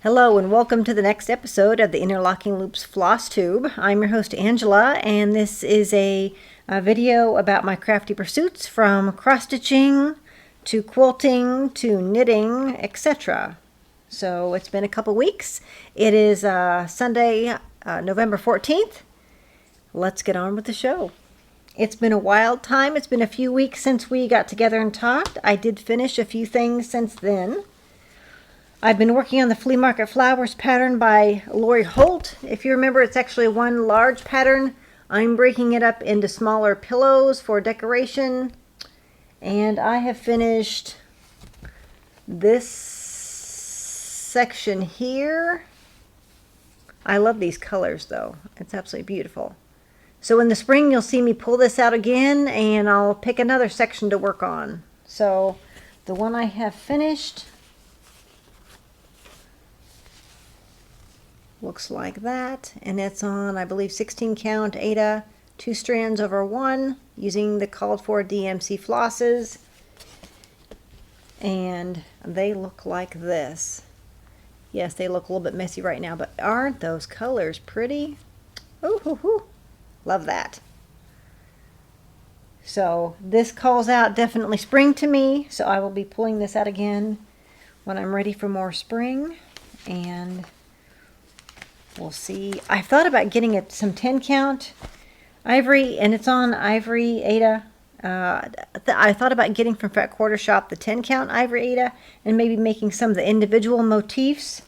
Hello and welcome to the next episode of the Interlocking Loops Flosstube. I'm your host Angela, and this is a video about my crafty pursuits from cross-stitching to quilting to knitting, etc. So it's been a couple weeks. It is Sunday, November 14th. Let's get on with the show. It's been a wild time. It's been a few weeks since we got together and talked. I did finish a few things since then. I've been working on the Flea Market Flowers pattern by Lori Holt. If you remember, it's actually one large pattern. I'm breaking it up into smaller pillows for decoration. And I have finished this section here. I love these colors though. It's absolutely beautiful. So in the spring you'll see me pull this out again and I'll pick another section to work on. So the one I have finished looks like that, and it's on, I believe, 16 count Aida, 2 strands over 1, using the called for DMC flosses, and they look like this. Yes, they look a little bit messy right now, but aren't those colors pretty? Ooh, hoo, hoo. Love that. So this calls out definitely spring to me, so I will be pulling this out again when I'm ready for more spring, and we'll see. I thought about getting it some 10 count ivory, and it's on ivory Aida. I thought about getting from Fat Quarter Shop the 10 count ivory Aida and maybe making some of the individual motifs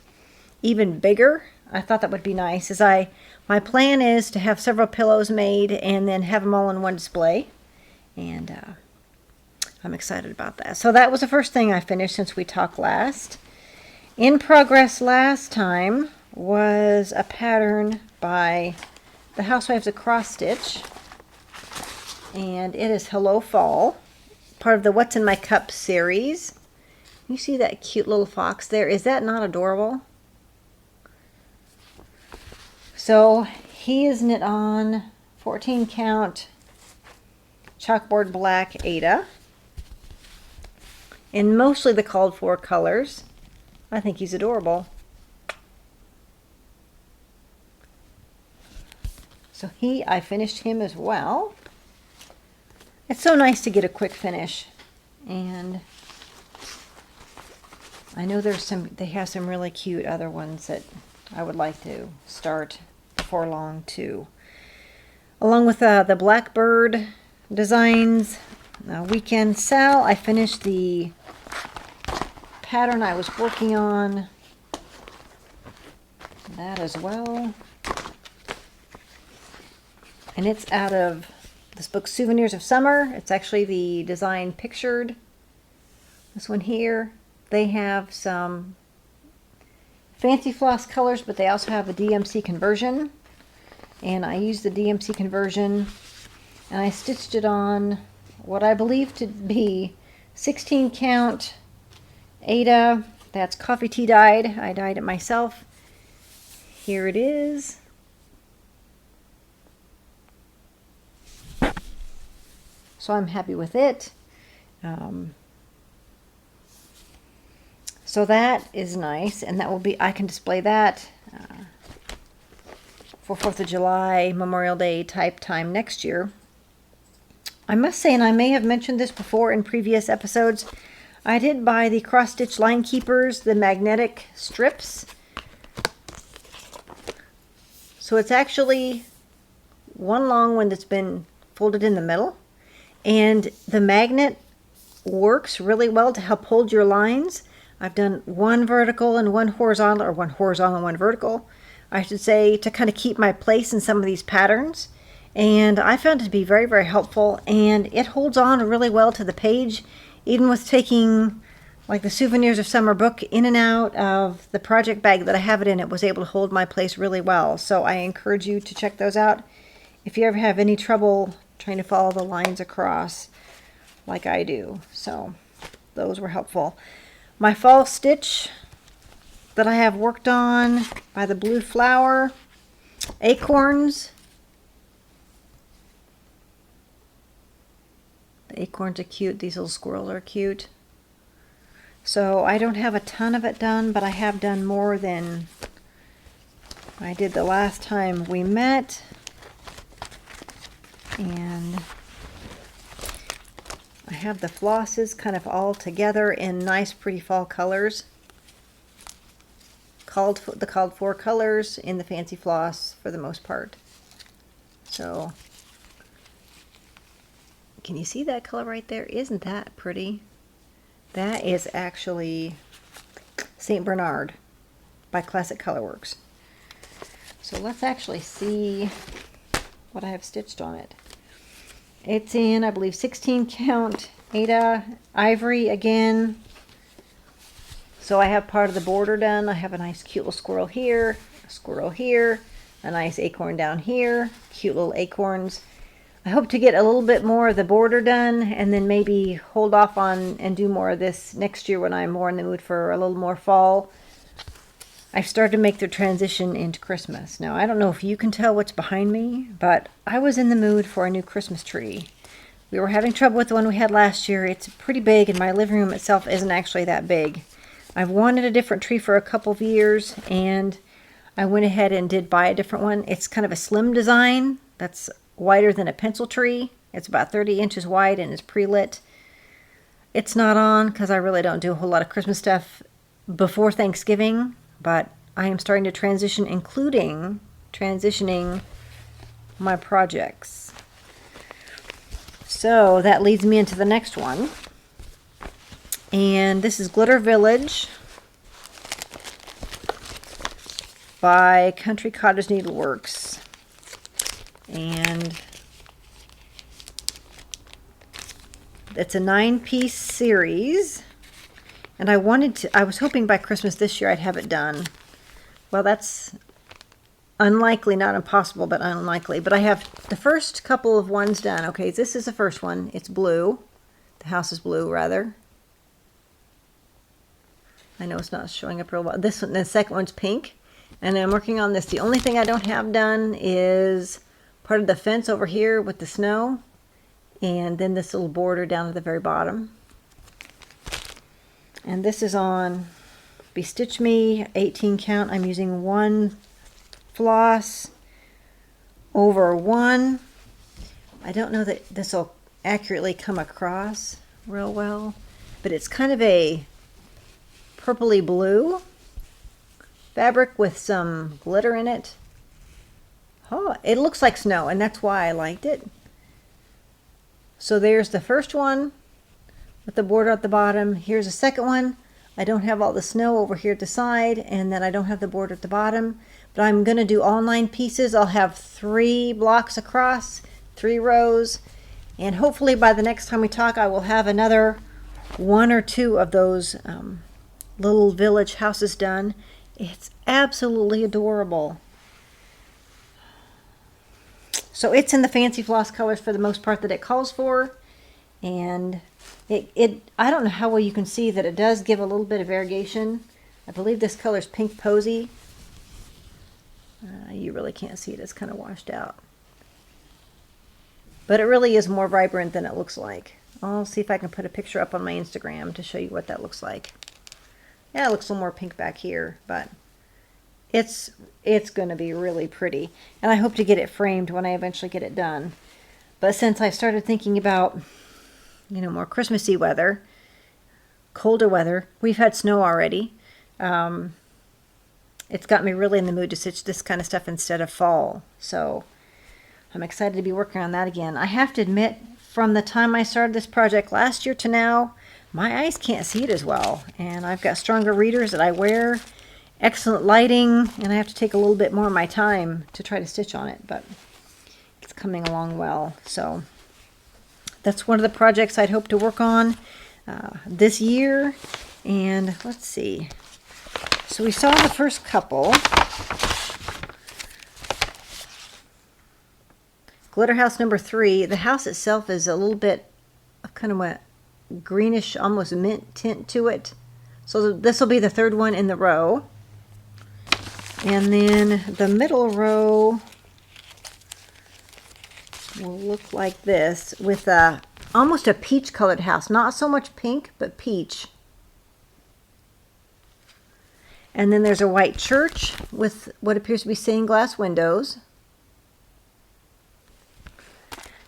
even bigger. I thought that would be nice. My plan is to have several pillows made and then have them all in one display, and I'm excited about that. So that was the first thing I finished since we talked last. In progress last time was a pattern by the Housewives of Cross Stitch, and it is Hello Fall, part of the What's in My Cup series. You see that cute little fox there? Is that not adorable? So he is knit on 14 count chalkboard black Aida in mostly the called for colors. I think he's adorable. So I finished him as well. It's so nice to get a quick finish. And I know they have some really cute other ones that I would like to start before long too. Along with the Blackbird designs, Weekend Sal, I finished the pattern I was working on. That as well. And it's out of this book, Souvenirs of Summer. It's actually the design pictured. This one here. They have some fancy floss colors, but they also have a DMC conversion. And I used the DMC conversion, and I stitched it on what I believe to be 16 count Aida. That's coffee tea dyed. I dyed it myself. Here it is. So I'm happy with it. So that is nice, and that will be, I can display that for 4th of July, Memorial Day type time next year. I must say, and I may have mentioned this before in previous episodes, I did buy the cross stitch line keepers, the magnetic strips. So it's actually one long one that's been folded in the middle. And the magnet works really well to help hold your lines. I've done one vertical and one horizontal, or one horizontal and one vertical, I should say, to kind of keep my place in some of these patterns. And I found it to be very, very helpful, and it holds on really well to the page, even with taking like the Souvenirs of Summer book in and out of the project bag that I have it in. It was able to hold my place really well. So I encourage you to check those out if you ever have any trouble trying to follow the lines across like I do. So those were helpful. My fall stitch that I have worked on by the Blue Flower acorns. The acorns are cute. These little squirrels are cute. So I don't have a ton of it done, but I have done more than I did the last time we met. And I have the flosses kind of all together in nice pretty fall colors. The called for colors in the fancy floss for the most part. So can you see that color right there? Isn't that pretty? That is actually St. Bernard by Classic Colorworks. So let's actually see what I have stitched on it. It's in, I believe, 16 count Ada ivory again. So I have part of the border done. I have a nice cute little squirrel here, a squirrel here, a nice acorn down here, cute little acorns. I hope to get a little bit more of the border done and then maybe hold off on and do more of this next year when I'm more in the mood for a little more fall. I've started to make the transition into Christmas. Now, I don't know if you can tell what's behind me, but I was in the mood for a new Christmas tree. We were having trouble with the one we had last year. It's pretty big, and my living room itself isn't actually that big. I've wanted a different tree for a couple of years, and I went ahead and did buy a different one. It's kind of a slim design that's wider than a pencil tree. It's about 30 inches wide and is pre-lit. It's not on because I really don't do a whole lot of Christmas stuff before Thanksgiving, but I am starting to transition, including transitioning my projects. So that leads me into the next one. And this is Glitter Village by Country Cottage Needleworks. And it's a 9-piece series. And I was hoping by Christmas this year I'd have it done. Well, that's unlikely, not impossible, but unlikely. But I have the first couple of ones done. Okay, this is the first one. It's blue. The house is blue, rather. I know it's not showing up real well. This one, the second one's pink. And I'm working on this. The only thing I don't have done is part of the fence over here with the snow. And then this little border down at the very bottom. And this is on Bestitch Me 18 count. I'm using 1 floss over 1. I don't know that this will accurately come across real well, but it's kind of a purpley blue fabric with some glitter in it. Oh, it looks like snow, and that's why I liked it. So there's the first one with the border at the bottom. Here's the second one. I don't have all the snow over here at the side, and then I don't have the border at the bottom. But I'm going to do all 9 pieces. I'll have 3 blocks across, 3 rows, and hopefully by the next time we talk I will have another 1 or 2 of those little village houses done. It's absolutely adorable. So it's in the fancy floss colors for the most part that it calls for, and I don't know how well you can see that it does give a little bit of variegation. I believe this color is Pink Posy. You really can't see it, it's kind of washed out. But it really is more vibrant than it looks like. I'll see if I can put a picture up on my Instagram to show you what that looks like. Yeah, it looks a little more pink back here, but it's going to be really pretty. And I hope to get it framed when I eventually get it done. But since I started thinking about, more Christmassy weather, colder weather, we've had snow already. It's got me really in the mood to stitch this kind of stuff instead of fall. So I'm excited to be working on that again. I have to admit, from the time I started this project last year to now, my eyes can't see it as well. And I've got stronger readers that I wear, excellent lighting, and I have to take a little bit more of my time to try to stitch on it, but it's coming along well. So that's one of the projects I'd hope to work on this year. And let's see. So we saw the first couple. Glitter House number 3. The house itself is a little bit kind of a greenish, almost mint tint to it. So this will be the 3rd one in the row. And then the middle row will look like this with almost a peach colored house. Not so much pink, but peach. And then there's a white church with what appears to be stained glass windows.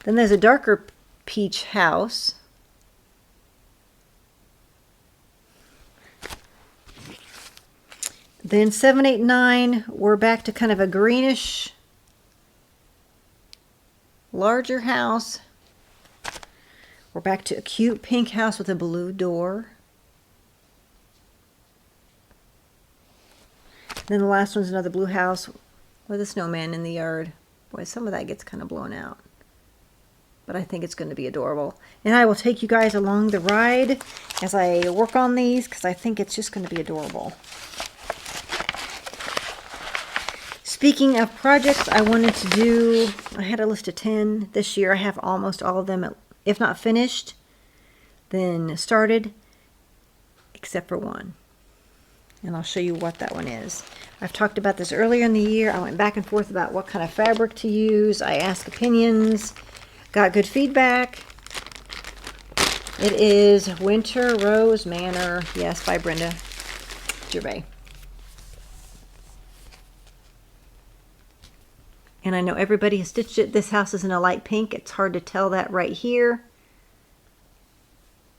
Then there's a darker peach house. Then 7, 8, 9, we're back to kind of a greenish, larger house. We're back to a cute pink house with a blue door. Then the last one's another blue house with a snowman in the yard. Boy, some of that gets kind of blown out. But I think it's going to be adorable. And I will take you guys along the ride as I work on these because I think it's just going to be adorable. Speaking of projects I wanted to do, I had a list of 10. This year I have almost all of them, if not finished, then started, except for one. And I'll show you what that one is. I've talked about this earlier in the year. I went back and forth about what kind of fabric to use. I asked opinions, got good feedback. It is Winter Rose Manor, yes, by Brenda Gervais. And I know everybody has stitched it. This house is in a light pink. It's hard to tell that right here.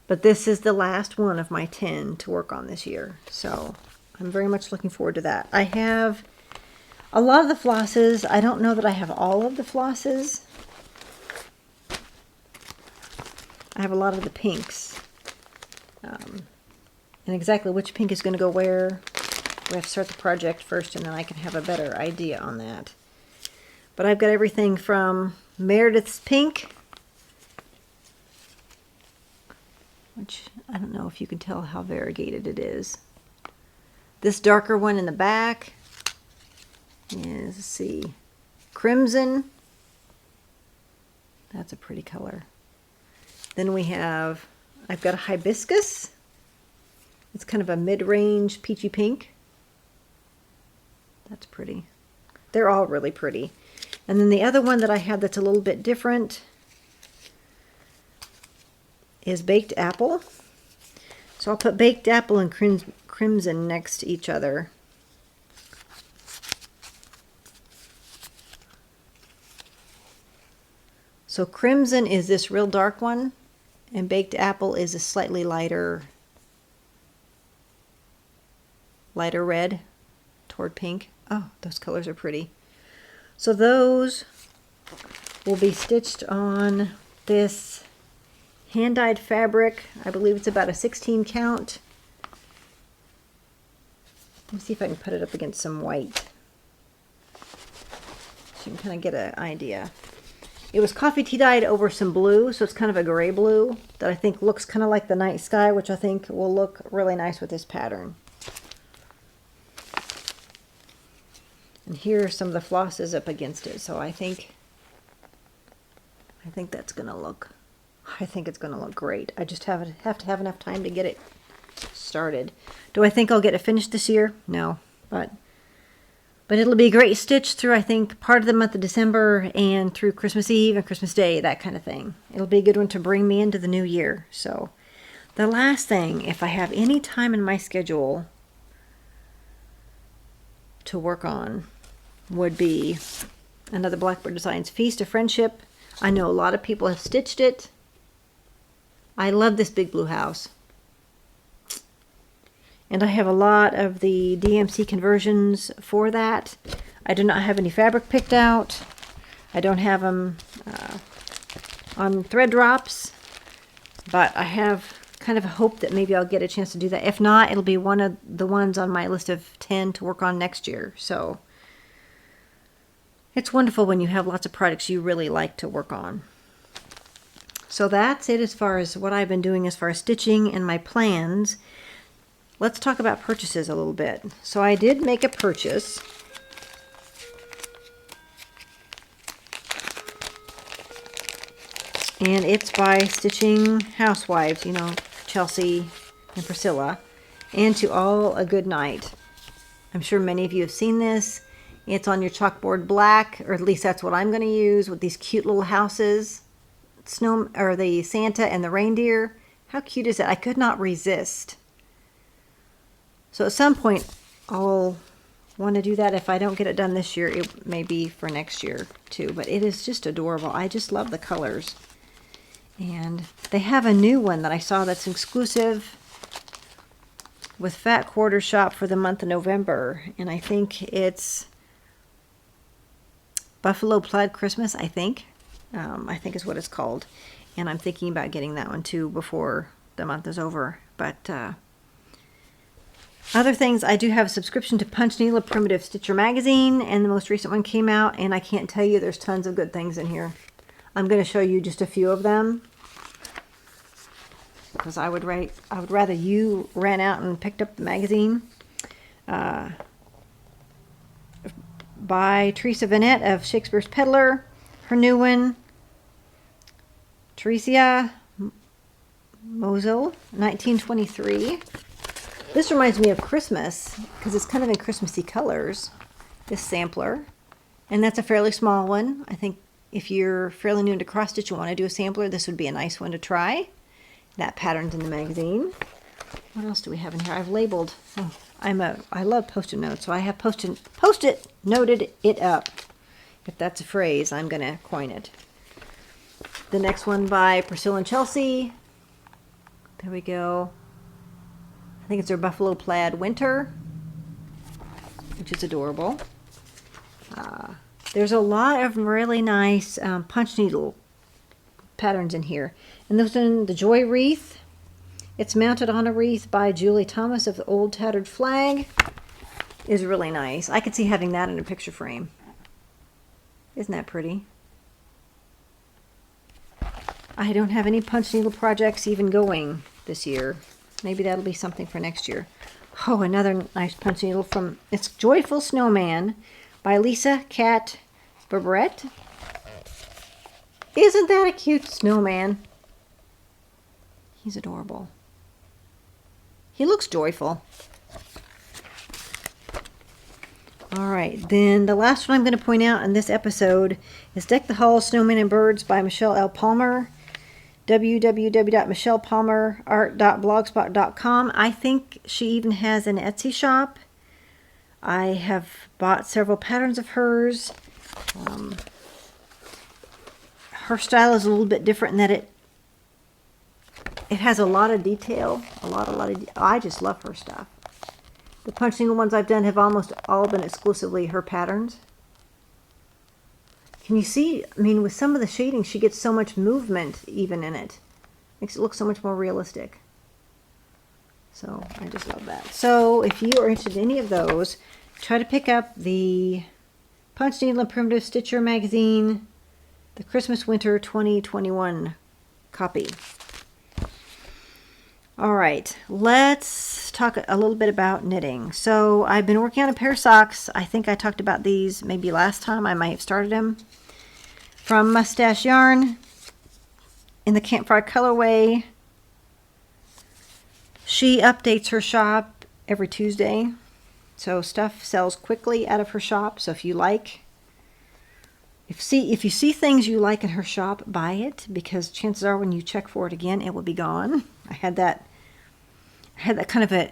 But this is the last one of my 10 to work on this year. So I'm very much looking forward to that. I have a lot of the flosses. I don't know that I have all of the flosses. I have a lot of the pinks. And exactly which pink is going to go where, we have to start the project first and then I can have a better idea on that. But I've got everything from Meredith's pink, which I don't know if you can tell how variegated it is. This darker one in the back is, let's see, crimson. That's a pretty color. Then we have, I've got a hibiscus. It's kind of a mid-range peachy pink. That's pretty. They're all really pretty. And then the other one that I have that's a little bit different is baked apple. So I'll put baked apple and crimson next to each other. So crimson is this real dark one, and baked apple is a slightly lighter red toward pink. Oh, those colors are pretty. So those will be stitched on this hand-dyed fabric. I believe it's about a 16 count. Let me see if I can put it up against some white, so you can kind of get an idea. It was coffee tea dyed over some blue, so it's kind of a gray blue that I think looks kind of like the night sky, which I think will look really nice with this pattern. And here are some of the flosses up against it, so I think that's gonna look, I think it's gonna look great. I just have to have enough time to get it started. Do I think I'll get it finished this year? No, but it'll be a great stitch through, I think, part of the month of December and through Christmas Eve and Christmas Day, that kind of thing. It'll be a good one to bring me into the new year. So the last thing, if I have any time in my schedule to work on, would be another Blackbird Designs Feast of Friendship. I know a lot of people have stitched it. I love this big blue house. And I have a lot of the DMC conversions for that. I do not have any fabric picked out. I don't have them on thread drops, but I have kind of a hope that maybe I'll get a chance to do that. If not, it'll be one of the ones on my list of 10 to work on next year. So it's wonderful when you have lots of projects you really like to work on. So that's it as far as what I've been doing as far as stitching and my plans. Let's talk about purchases a little bit. So I did make a purchase. And it's by Stitching Housewives, you know, Chelsea and Priscilla. And To All a Good Night. I'm sure many of you have seen this. It's on your chalkboard black, or at least that's what I'm going to use, with these cute little houses. Snow, or the Santa and the reindeer. How cute is that? I could not resist. So at some point, I'll want to do that. If I don't get it done this year, it may be for next year too. But it is just adorable. I just love the colors. And they have a new one that I saw that's exclusive with Fat Quarter Shop for the month of November. And I think it's Buffalo Plaid Christmas, I think. I think is what it's called. And I'm thinking about getting that one too before the month is over. But other things, I do have a subscription to Punch Needle Primitive Stitcher magazine, and the most recent one came out, and I can't tell you, there's tons of good things in here. I'm going to show you just a few of them, because I would rather you ran out and picked up the magazine. By Teresa Vanette of Shakespeare's Peddler, her new one, Teresia Mosel, 1923. This reminds me of Christmas because it's kind of in Christmassy colors, this sampler. And that's a fairly small one. I think if you're fairly new into cross stitch and want to do a sampler, this would be a nice one to try. That pattern's in the magazine. What else do we have in here? I've labeled. Oh, I love post-it notes, so I have post-it noted it up. If that's a phrase, I'm going to coin it. The next one by Priscilla and Chelsea. There we go. I think it's their Buffalo Plaid Winter, which is adorable. There's a lot of really nice punch needle patterns in here. And this one, the Joy Wreath. It's mounted on a wreath by Julie Thomas of the Old Tattered Flag. Is really nice. I could see having that in a picture frame. Isn't that pretty? I don't have any punch needle projects even going this year. Maybe that'll be something for next year. Oh, another nice punch needle from, it's Joyful Snowman by Lisa Cat Barbrett. Isn't that a cute snowman? He's adorable. He looks joyful. All right, then the last one I'm going to point out in this episode is Deck the Halls Snowmen and Birds by Michelle L. Palmer. www.michellepalmerart.blogspot.com. I think she even has an Etsy shop. I have bought several patterns of hers. Her style is a little bit different in that it has a lot of detail. I just love her stuff. The punch needle ones I've done have almost all been exclusively her patterns. Can you see, I mean, with some of the shading, she gets so much movement even in it. Makes it look so much more realistic. So, I just love that. So, if you are interested in any of those, try to pick up the Punch Needle and Primitive Stitcher magazine, the Christmas Winter 2021 copy. All right, let's talk a little bit about knitting. So I've been working on a pair of socks. I think I talked about these maybe last time. I might have started them. From Mustache Yarn in the Campfire colorway. She updates her shop every Tuesday. So stuff sells quickly out of her shop. So if you like, if you see things you like in her shop, buy it, because chances are when you check for it again, it will be gone. I had that kind of a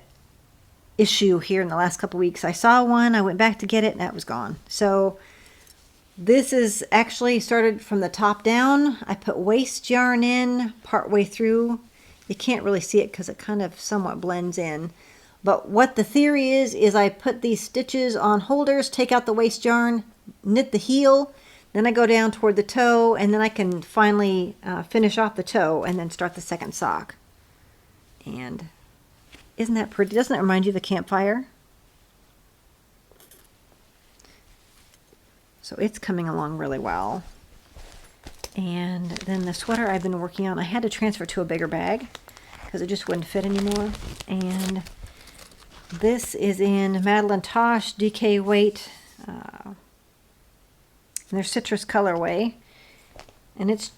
issue here in the last couple weeks. I saw one, I went back to get it, and that was gone. So this is actually started from the top down. I put waste yarn in partway through. You can't really see it because it kind of somewhat blends in. But what the theory is I put these stitches on holders, take out the waste yarn, knit the heel, then I go down toward the toe, and then I can finally finish off the toe and then start the second sock. And isn't that pretty? Doesn't it remind you of the campfire? So it's coming along really well. And then the sweater I've been working on, I had to transfer to a bigger bag because it just wouldn't fit anymore. And this is in Madeline Tosh DK weight. Their citrus colorway, and it's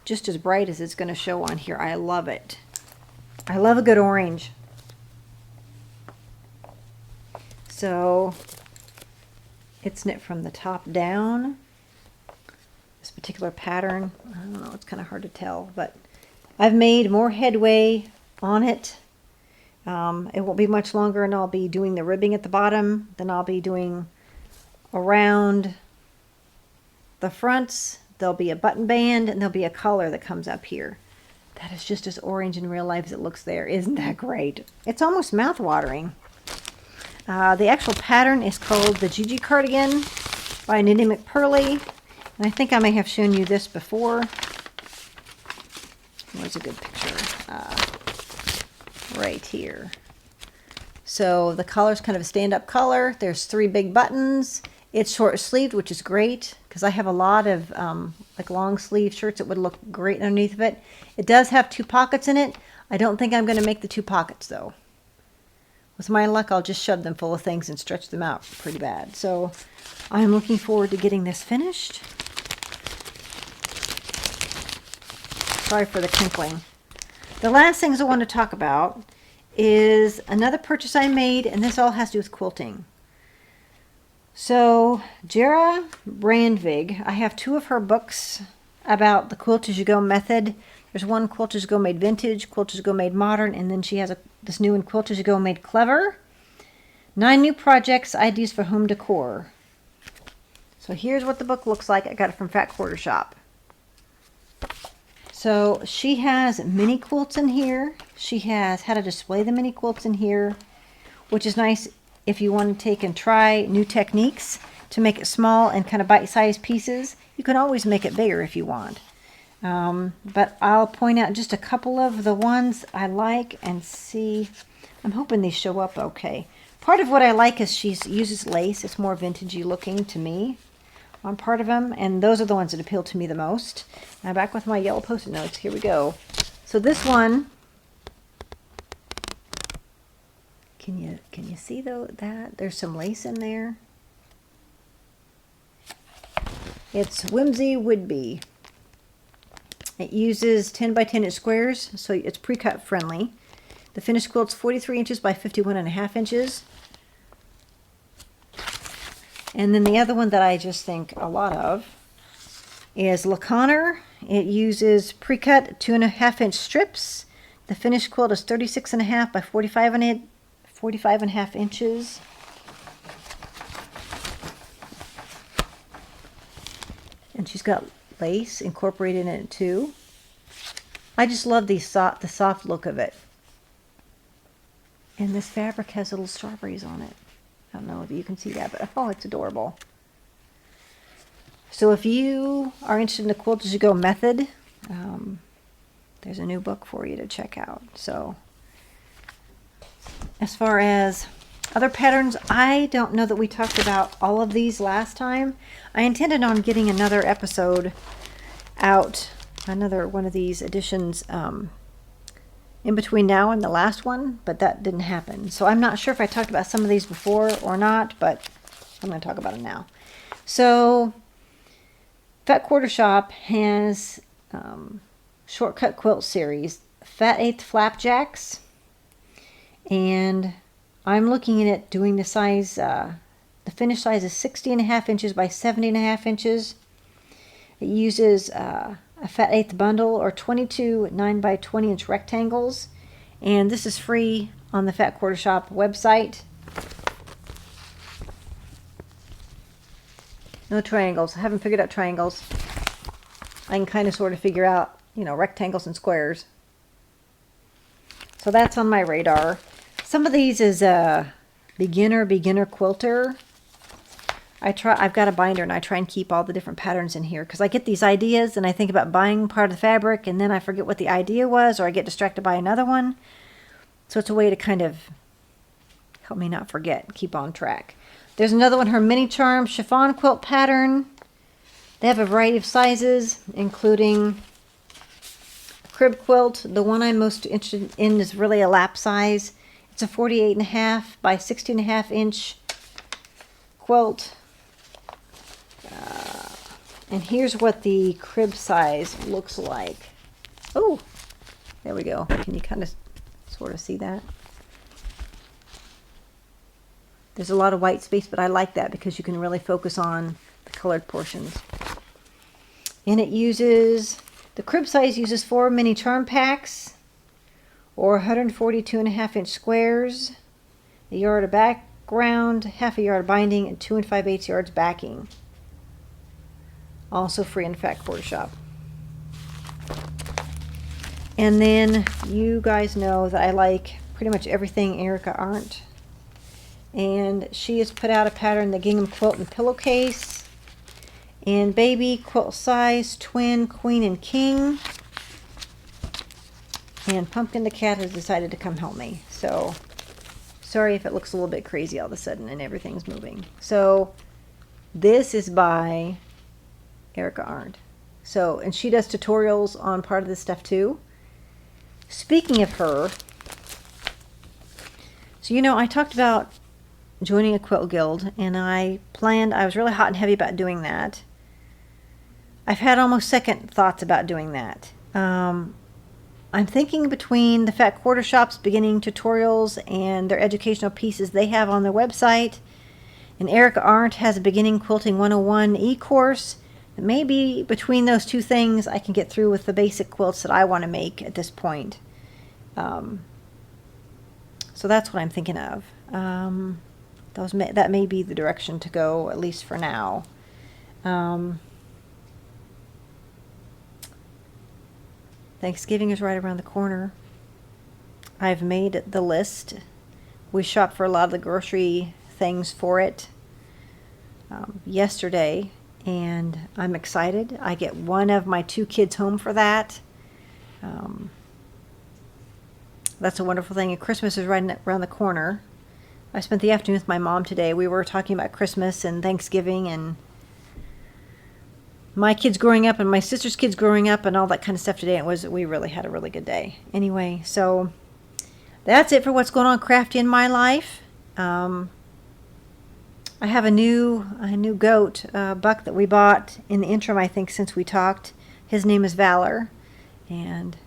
just as bright as it's going to show on here. I love it. I love a good orange. So it's knit from the top down. This particular pattern, I don't know, it's kind of hard to tell, but I've made more headway on it It won't be much longer, and I'll be doing the ribbing at the bottom. Then I'll be doing around the fronts. There'll be a button band, and there'll be a collar that comes up here. That is just as orange in real life as it looks there. Isn't that great? It's almost mouth-watering. The actual pattern is called the Gigi Cardigan by Knitting McPurley. And I think I may have shown you this before. Where's a good picture? Right here. So the collar's kind of a stand-up collar. There's 3 big buttons. It's short-sleeved, which is great because I have a lot of like long-sleeve shirts that would look great underneath of it. It does have 2 pockets in it. I don't think I'm going to make the 2 pockets though. With my luck, I'll just shove them full of things and stretch them out pretty bad. So I'm looking forward to getting this finished. Sorry for the tinkling. The last things I want to talk about is another purchase I made, and this all has to do with quilting. So Jera Brandvig, I have 2 of her books about the Quilt As You Go method. There's one Quilt As You Go Made Vintage, Quilt As You Go Made Modern, and then she has this new one, Quilt As You Go Made Clever. 9 new projects, ideas for home decor. So here's what the book looks like. I got it from Fat Quarter Shop. So she has mini quilts in here. She has how to display the mini quilts in here, which is nice if you want to take and try new techniques to make it small and kind of bite-sized pieces. You can always make it bigger if you want. But I'll point out just a couple of the ones I like and see. I'm hoping these show up okay. Part of what I like is she uses lace. It's more vintagey looking to me on part of them, and those are the ones that appeal to me the most. Now back with my yellow post-it notes. Here we go. So this one, can you see though that there's some lace in there? It's Whimsy Would-Be. It uses 10 by 10 inch squares, so it's pre-cut friendly. The finished quilt's 43 inches by 51.5 inches. And then the other one that I just think a lot of is La Connor. It uses pre-cut 2.5 inch strips. The finished quilt is 36.5 by 45.5 inches. And she's got lace incorporated in it too. I just love the soft look of it. And this fabric has little strawberries on it. I don't know if you can see that, but oh, it's adorable. So if you are interested in the Quilt As You Go method, there's a new book for you to check out. So as far as other patterns, I don't know that we talked about all of these last time. I intended on getting another episode out, another one of these editions in between now and the last one, but that didn't happen. So I'm not sure if I talked about some of these before or not, but I'm going to talk about them now. So Fat Quarter Shop has Shortcut Quilt Series, Fat Eighth Flapjacks, and I'm looking at it doing the size, the finished size is 60.5 inches by 70.5 inches. It uses a Fat Eighth bundle or 22 9 by 20 inch rectangles, and this is free on the Fat Quarter Shop website. No triangles. I haven't figured out triangles. I can kind of sort of figure out, you know, rectangles and squares. So that's on my radar. Some of these is a beginner quilter. I've got a binder and I try and keep all the different patterns in here because I get these ideas and I think about buying part of the fabric and then I forget what the idea was, or I get distracted by another one. So it's a way to kind of help me not forget, keep on track. There's another one, her Mini Charm chiffon quilt pattern. They have a variety of sizes, including a crib quilt. The one I'm most interested in is really a lap size. It's a 48.5 by 16.5 inch quilt. And here's what the crib size looks like. Oh, there we go. Can you kind of sort of see that? There's a lot of white space, but I like that because you can really focus on the colored portions. And it uses, the crib size uses 4 mini charm packs, or 142.5 inch squares, a yard of background, half a yard of binding, and 2 5/8 yards backing. Also free in Fat Quarter Shop. And then you guys know that I like pretty much everything Erica Arndt. And she has put out a pattern, the Gingham Quilt and Pillowcase. And baby, quilt size, twin, queen, and king. And Pumpkin the cat has decided to come help me. So, sorry if it looks a little bit crazy all of a sudden and everything's moving. So, this is by Erica Arndt. So, and she does tutorials on part of this stuff too. Speaking of her, so you know, I talked about joining a quilt guild, and I was really hot and heavy about doing that. I've had almost second thoughts about doing that. I'm thinking between the Fat Quarter Shop's beginning tutorials and their educational pieces they have on their website, and Erica Arndt has a Beginning Quilting 101 e-course. Maybe between those two things I can get through with the basic quilts that I want to make at this point. So that's what I'm thinking of. That may be the direction to go, at least for now. Thanksgiving is right around the corner. I've made the list. We shopped for a lot of the grocery things for it yesterday, and I'm excited. I get one of my 2 kids home for that. That's a wonderful thing. And Christmas is right around the corner. I spent the afternoon with my mom today. We were talking about Christmas and Thanksgiving and my kids growing up and my sister's kids growing up and all that kind of stuff today. We really had a really good day. Anyway, so that's it for what's going on crafty in my life. I have a new goat, buck that we bought in the interim, I think, since we talked. His name is Valor, and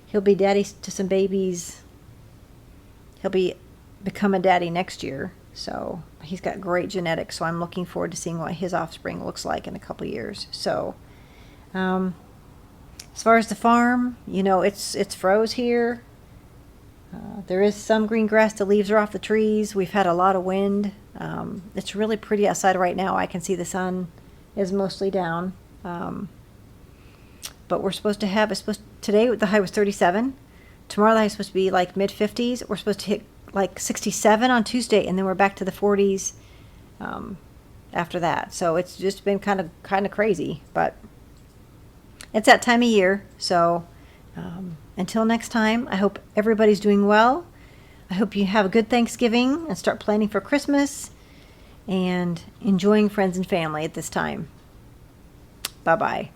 he'll be daddy to some babies. He'll become a daddy next year. So he's got great genetics, so I'm looking forward to seeing what his offspring looks like in a couple of years. So as far as the farm, you know, it's froze here. There is some green grass. The leaves are off the trees. We've had a lot of wind. It's really pretty outside right now. I can see the sun is mostly down. But we're supposed to have, today the high was 37. Tomorrow the high is supposed to be like mid-50s. We're supposed to hit like 67 on Tuesday, and then we're back to the 40s after that. So it's just been kind of crazy, but it's that time of year. So until next time, I hope everybody's doing well. I hope you have a good Thanksgiving and start planning for Christmas and enjoying friends and family at this time. Bye-bye.